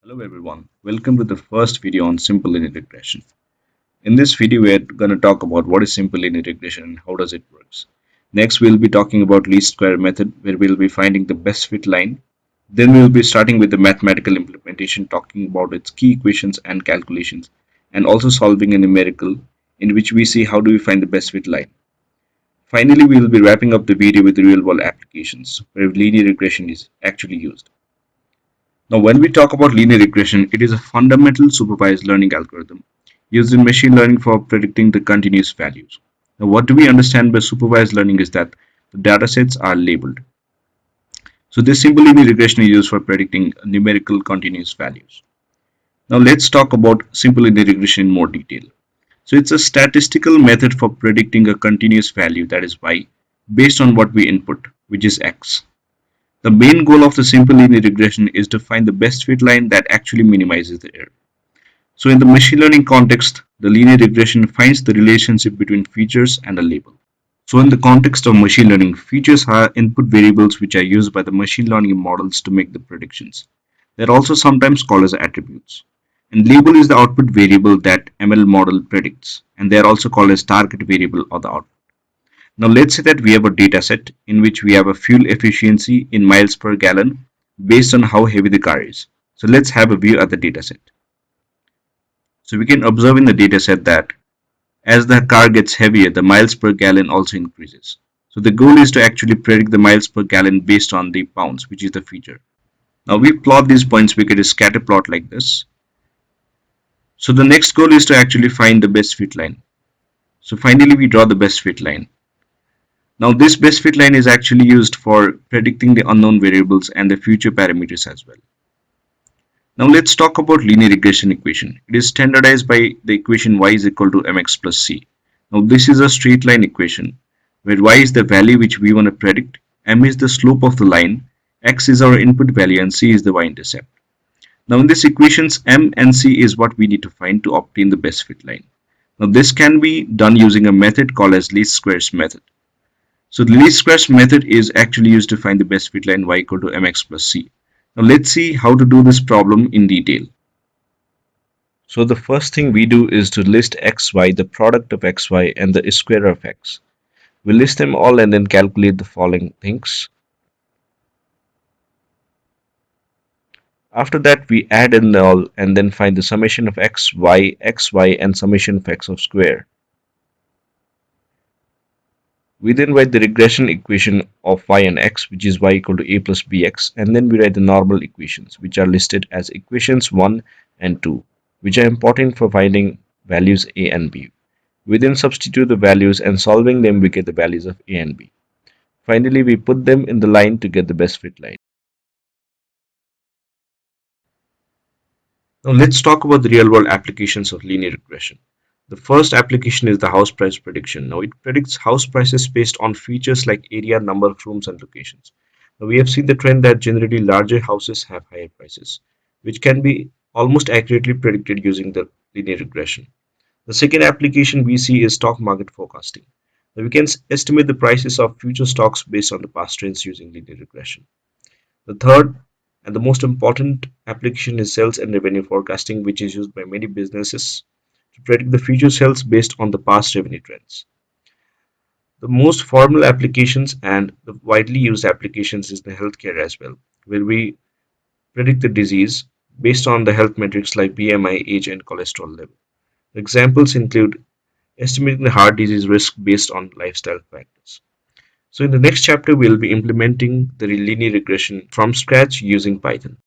Hello everyone, welcome to the first video on simple linear regression. In this video we are going to talk about what is simple linear regression and how does it works. Next we'll be talking about least square method where we'll be finding the best fit line. Then we'll be starting with the mathematical implementation talking about its key equations and calculations and also solving a numerical in which we see how do we find the best fit line. Finally we will be wrapping up the video with the real world applications where linear regression is actually used. Now, when we talk about linear regression, it is a fundamental supervised learning algorithm used in machine learning for predicting the continuous values. Now, what do we understand by supervised learning is that the datasets are labeled. So, this simple linear regression is used for predicting numerical continuous values. Now, let's talk about simple linear regression in more detail. So, it's a statistical method for predicting a continuous value, that is y, based on what we input, which is x. The main goal of the simple linear regression is to find the best fit line that actually minimizes the error. So in the machine learning context, the linear regression finds the relationship between features and a label. So in the context of machine learning, features are input variables which are used by the machine learning models to make the predictions. They're also sometimes called as attributes. And label is the output variable that ML model predicts, and they are also called as target variable or the output. Now let's say that we have a data set in which we have a fuel efficiency in miles per gallon based on how heavy the car is. So let's have a view at the data set. So we can observe in the data set that as the car gets heavier, the miles per gallon also increases. So the goal is to actually predict the miles per gallon based on the pounds, which is the feature. Now we plot these points, we get a scatter plot like this. So the next goal is to actually find the best fit line. So finally we draw the best fit line. Now this best fit line is actually used for predicting the unknown variables and the future parameters as well. Now let's talk about linear regression equation. It is standardized by the equation y is equal to mx plus c. Now this is a straight line equation where y is the value which we want to predict, m is the slope of the line, x is our input value and c is the y-intercept. Now in this equations m and c is what we need to find to obtain the best fit line. Now this can be done using a method called as least squares method. So the least squares method is actually used to find the best fit line y equal to mx plus c. Now let's see how to do this problem in detail. So the first thing we do is to list xy, the product of xy and the square of x. We list them all and then calculate the following things. After that we add in all and then find the summation of xy and summation of x of square. We then write the regression equation of y and x, which is y equal to a plus bx, and then we write the normal equations, which are listed as equations 1 and 2, which are important for finding values a and b. We then substitute the values and solving them we get the values of a and b. Finally, we put them in the line to get the best fit line. Now let's talk about the real world applications of linear regression. The first application is the house price prediction. Now it predicts house prices based on features like area, number of rooms and locations. Now we have seen the trend that generally larger houses have higher prices, which can be almost accurately predicted using the linear regression. The second application we see is stock market forecasting. Now we can estimate the prices of future stocks based on the past trends using linear regression. The third and the most important application is sales and revenue forecasting, which is used by many businesses to predict the future sales based on the past revenue trends. The most formal applications and the widely used applications is the healthcare as well, where we predict the disease based on the health metrics like BMI, age, and cholesterol level. Examples include estimating the heart disease risk based on lifestyle factors. So in the next chapter, we'll be implementing the linear regression from scratch using Python.